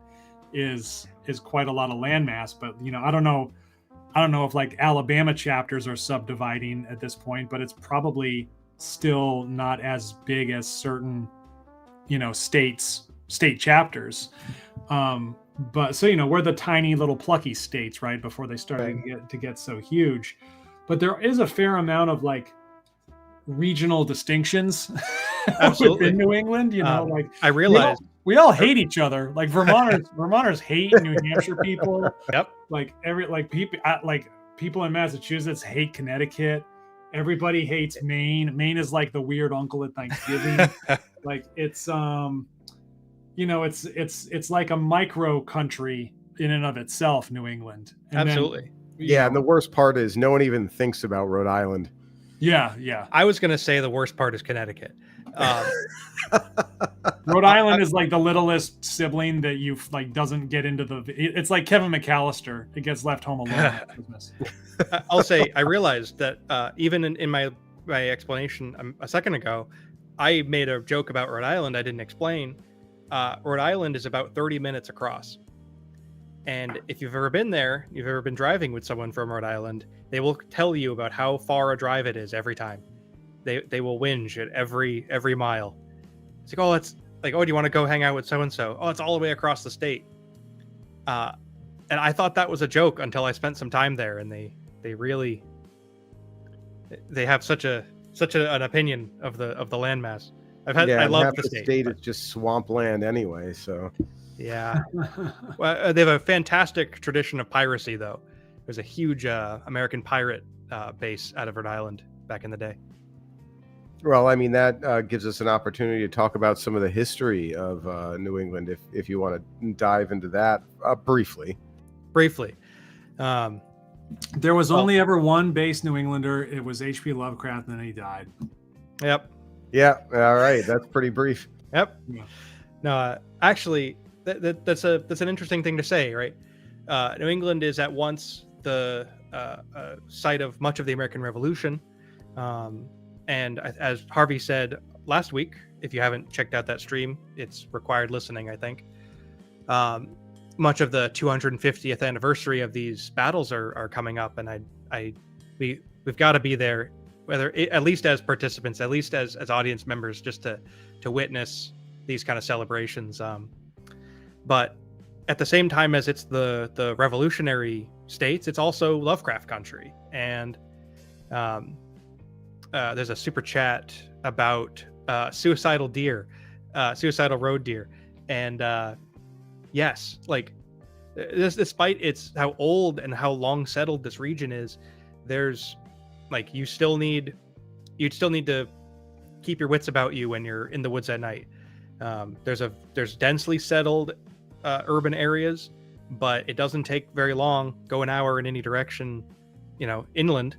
Speaker 3: is quite a lot of landmass, but I don't know if like Alabama chapters are subdividing at this point, but it's probably still not as big as certain state chapters. But so we're the tiny little plucky states, right, before they started to get so huge. But there is a fair amount of like regional distinctions within New England. Like, I realized we all hate each other. Like Vermonters hate New Hampshire people.
Speaker 2: Yep.
Speaker 3: Like people in Massachusetts hate Connecticut. Everybody hates Maine. Maine is like the weird uncle at Thanksgiving. Like, it's it's like a micro country in and of itself, New England. And
Speaker 2: absolutely.
Speaker 1: And the worst part is no one even thinks about Rhode Island.
Speaker 3: Yeah.
Speaker 2: I was gonna say the worst part is Connecticut.
Speaker 3: Rhode Island is like the littlest sibling that doesn't get into it's like Kevin McAllister. It gets left home alone at Christmas.
Speaker 2: I'll say I realized that even in my explanation a second ago, I made a joke about Rhode Island. I didn't explain. Rhode Island is about 30 minutes across. And if you've ever been there, you've ever been driving with someone from Rhode Island, they will tell you about how far a drive it is every time. They will whinge at every mile. It's like, oh, it's like, oh, do you want to go hang out with so-and-so? Oh, it's all the way across the state. And I thought that was a joke until I spent some time there, and they have such an opinion of the landmass. I love the state.
Speaker 1: It's just swampland anyway, so.
Speaker 2: Yeah. Well, they have a fantastic tradition of piracy, though. There's a huge American pirate base out of Rhode Island back in the day.
Speaker 1: Well, I mean, that gives us an opportunity to talk about some of the history of New England, if you want to dive into that briefly.
Speaker 3: There was only ever one base New Englander. It was H.P. Lovecraft, and then he died.
Speaker 2: Yep.
Speaker 1: Yeah. All right. That's pretty brief.
Speaker 2: Yep.
Speaker 3: Yeah.
Speaker 2: No, actually, that's an interesting thing to say, right? New England is at once the site of much of the American Revolution, and as Harvey said last week, if you haven't checked out that stream, it's required listening, I think. Much of the 250th anniversary of these battles are coming up, and we've got to be there, at least as participants, at least as audience members, just to witness these kind of celebrations. But at the same time as it's the revolutionary states, it's also Lovecraft country. And there's a super chat about suicidal road deer. And yes, like this, despite how old and how long settled this region is, there's like, you'd still need to keep your wits about you when you're in the woods at night. There's densely settled urban areas, but it doesn't take very long. Go an hour in any direction, inland,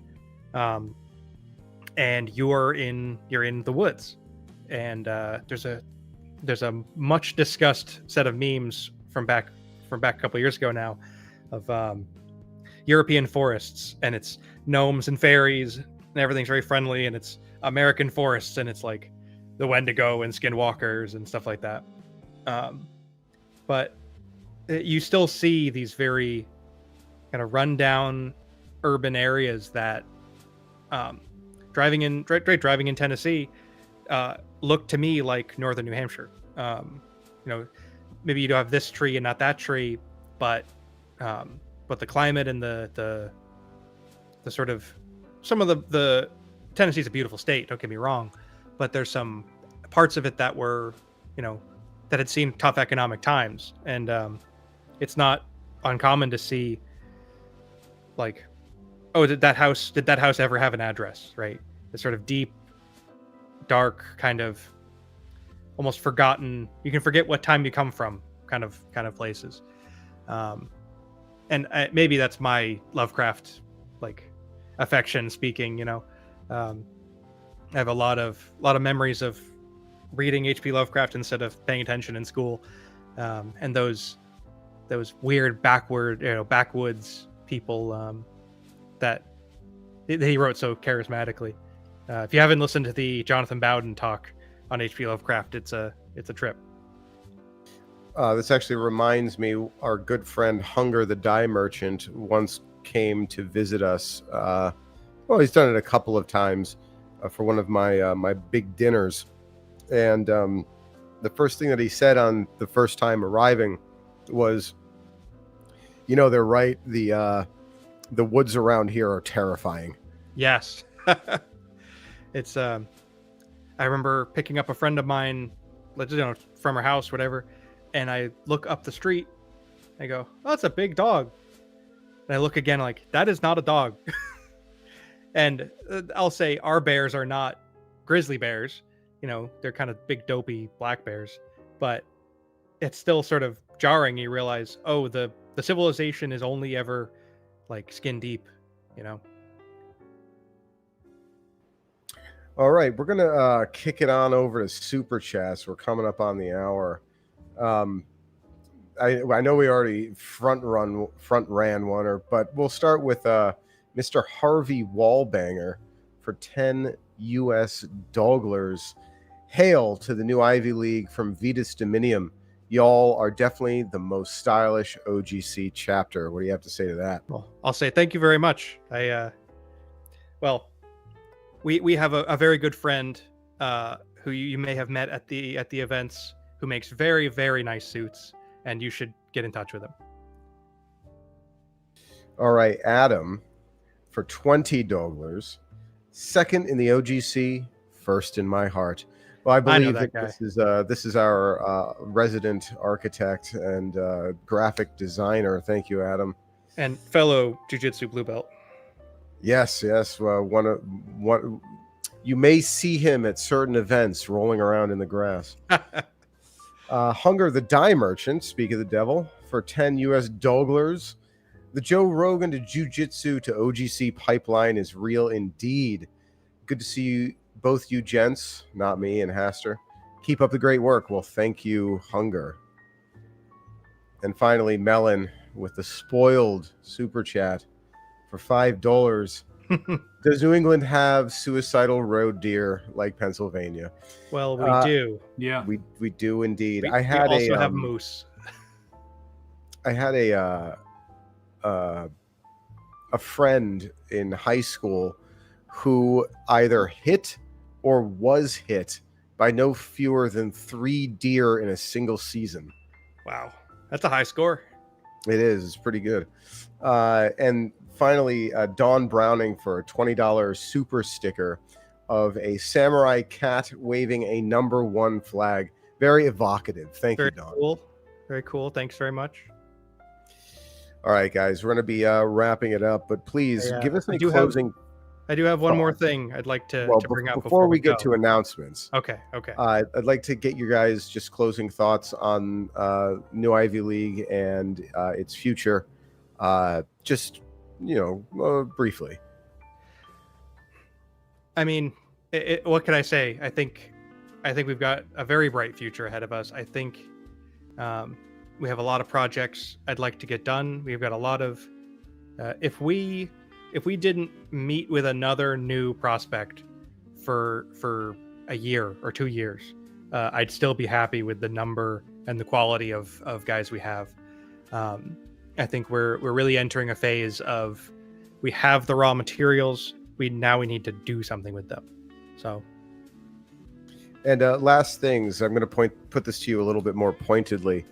Speaker 2: and you're in the woods. And there's a much discussed set of memes from back a couple of years ago now of European forests, and it's gnomes and fairies and everything's very friendly, and it's American forests, and it's like the Wendigo and skinwalkers and stuff like that. But you still see these very kind of rundown urban areas that driving in Tennessee look to me like northern New Hampshire. Maybe you don't have this tree and not that tree, but the climate and the sort of some of the Tennessee's a beautiful state, don't get me wrong, but there's some parts of it that were, that had seen tough economic times, and it's not uncommon to see like, oh, did that house ever have an address, right? This sort of deep, dark, kind of almost forgotten, you can forget what time you come from kind of places. And maybe that's my Lovecraft like affection speaking. I have a lot of memories of reading H.P. Lovecraft instead of paying attention in school, and those weird backwoods people that he wrote so charismatically. If you haven't listened to the Jonathan Bowden talk on H.P. Lovecraft, it's a trip.
Speaker 1: This actually reminds me, our good friend Hunger the Dye Merchant once came to visit us. He's done it a couple of times for one of my big dinners. And the first thing that he said on the first time arriving was, they're right. The woods around here are terrifying.
Speaker 2: Yes. It's I remember picking up a friend of mine, from her house, whatever, and I look up the street. I go, "Oh, it's a big dog." And I look again, like, that is not a dog. And I'll say our bears are not grizzly bears. They're kind of big, dopey black bears. But it's still sort of jarring. You realize, oh, the civilization is only ever like skin deep,
Speaker 1: All right, we're gonna kick it on over to super chats. We're coming up on the hour. I know we already front ran one, but we'll start with Mr. Harvey Wallbanger for 10 US Dogglers. Hail to the new Ivy League from Vetus Dominium. Y'all are definitely the most stylish OGC chapter. What do you have to say to that?
Speaker 2: Well, I'll say thank you very much. We have a very good friend who you may have met at the events, who makes very, very nice suits, and you should get in touch with him.
Speaker 1: All right, Adam for 20 Dogglers. Second in the OGC, first in my heart. Well, I believe this is our resident architect and graphic designer. Thank you, Adam.
Speaker 2: And fellow Jiu-Jitsu blue belt.
Speaker 1: Yes. One. You may see him at certain events rolling around in the grass. Hunger the Dye Merchant, speak of the devil, for 10 US Dogglers. The Joe Rogan to Jiu-Jitsu to OGC pipeline is real indeed. Good to see you, both you gents, not me and Haster. Keep up the great work. Well, thank you, Hunger. And finally, Melon with the spoiled super chat for $5. Does New England have suicidal road deer like Pennsylvania?
Speaker 2: Well, we do.
Speaker 3: Yeah,
Speaker 1: we do indeed.
Speaker 2: We also have moose.
Speaker 1: I had a friend in high school who either hit or was hit by no fewer than 3 deer in a single season.
Speaker 2: Wow, that's a high score.
Speaker 1: It is. It's pretty good. And finally, Dawn Browning for a $20 super sticker of a samurai cat waving a number 1 flag. Very evocative. Thank you, Dawn.
Speaker 2: Cool. Very cool. Thanks very much.
Speaker 1: All right, guys, we're going to be wrapping it up, but please give us any closing.
Speaker 2: I do have one more thing I'd like to bring up
Speaker 1: before we get to announcements.
Speaker 2: Okay.
Speaker 1: I'd like to get you guys just closing thoughts on New Ivy League and its future. Just briefly.
Speaker 2: I mean, what can I say? I think we've got a very bright future ahead of us. I think we have a lot of projects I'd like to get done. We've got a lot of if we didn't meet with another new prospect for a year or 2 years, I'd still be happy with the number and the quality of guys we have. I think we're really entering a phase of, we have the raw materials, we need to do something with them. So,
Speaker 1: and last things, I'm going to put this to you a little bit more pointedly.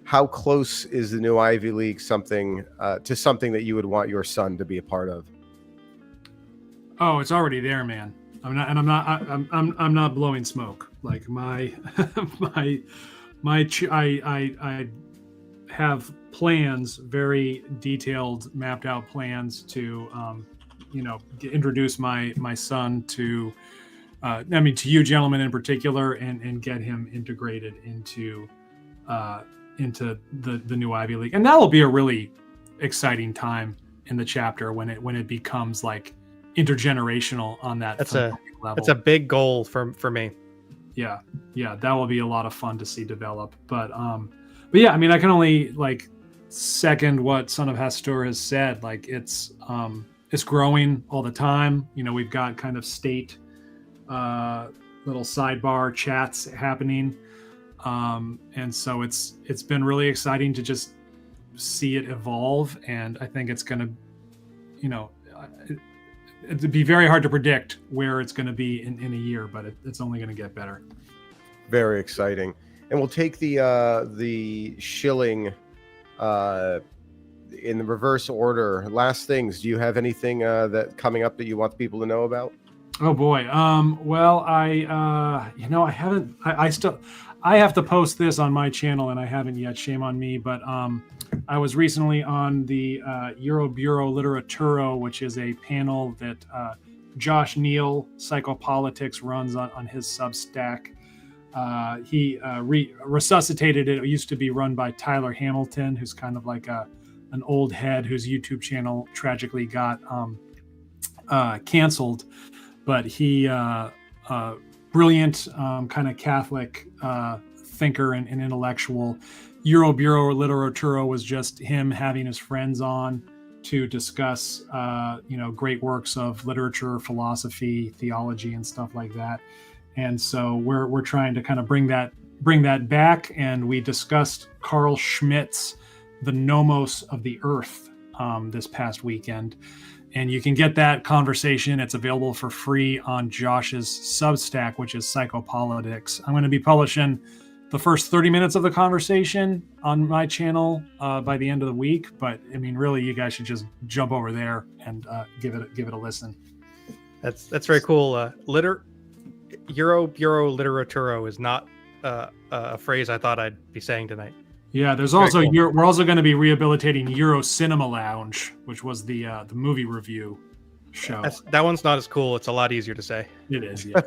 Speaker 1: How close is the new Ivy League something that you would want your son to be a part of?
Speaker 3: Oh, it's already there, man. I'm not blowing smoke. Like I have plans, very detailed, mapped out plans to, introduce my son to, to you gentlemen in particular, and get him integrated into the new Ivy League, and that will be a really exciting time in the chapter when it becomes like intergenerational on that.
Speaker 2: That's
Speaker 3: level.
Speaker 2: That's a big goal for me.
Speaker 3: Yeah, that will be a lot of fun to see develop. But yeah, I mean, I can only like second what Son of Hastur has said. Like it's growing all the time. We've got kind of state little sidebar chats happening, and so it's been really exciting to just see it evolve. And I think it's going to, it'd be very hard to predict where it's going to be in a year, but it's only going to get better.
Speaker 1: Very exciting. And we'll take the shilling in the reverse order. Last things, do you have anything that coming up that you want the people to know about?
Speaker 3: Oh boy. Well, I haven't. I have to post this on my channel, and I haven't yet. Shame on me. But I was recently on the Euro Bureau Literaturo, which is a panel that Josh Neal, Psychopolitics, runs on his Substack. He resuscitated it. It used to be run by Tyler Hamilton, who's kind of like an old head whose YouTube channel tragically got canceled. But he, brilliant kind of Catholic thinker and intellectual. Euro Bureau Literaturo was just him having his friends on to discuss, great works of literature, philosophy, theology, and stuff like that. And so we're trying to kind of bring that back. And we discussed Carl Schmitt's The Nomos of the Earth this past weekend. And you can get that conversation. It's available for free on Josh's Substack, which is Psychopolitics. I'm going to be publishing the first 30 minutes of the conversation on my channel by the end of the week. But I mean, really, you guys should just jump over there and give it a listen.
Speaker 2: That's very cool. Euro Bureau Literaturo is not a phrase I thought I'd be saying tonight.
Speaker 3: Yeah, there's also cool. We're also going to be rehabilitating Euro Cinema Lounge, which was the movie review show.
Speaker 2: That one's not as cool. It's a lot easier to say.
Speaker 3: It is. Yeah.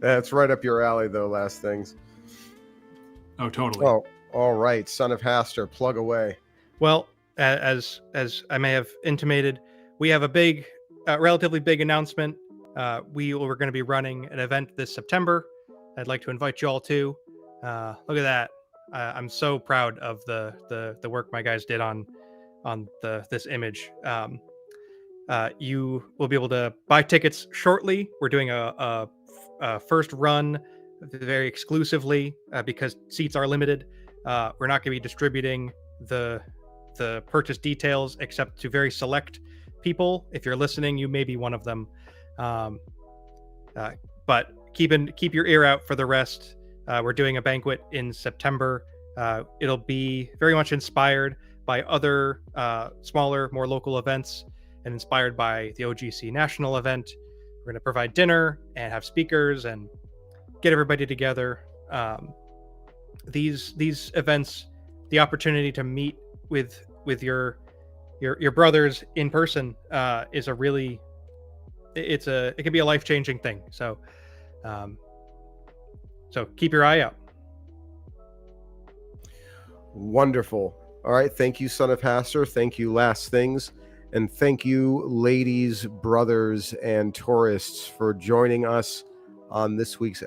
Speaker 1: That's right up your alley, though. Last things.
Speaker 3: Oh, totally.
Speaker 1: Oh, all right. Son of Hastur, plug away.
Speaker 2: Well, as I may have intimated, we have a relatively big announcement. We're going to be running an event this September. I'd like to invite you all to. Look at that. I'm so proud of the work my guys did on this image. You will be able to buy tickets shortly. We're doing a first run very exclusively because seats are limited. We're not going to be distributing the purchase details except to very select people. If you're listening, you may be one of them. But keep your ear out for the rest. We're doing a banquet in September. It'll be very much inspired by other smaller, more local events and inspired by the OGC national event. We're going to provide dinner and have speakers and get everybody together. These events, the opportunity to meet with your brothers in person is it can be a life-changing thing. So keep your eye out.
Speaker 1: Wonderful. All right. Thank you, Son of Hastur. Thank you, Last Things. And thank you, ladies, brothers, and tourists, for joining us on this week's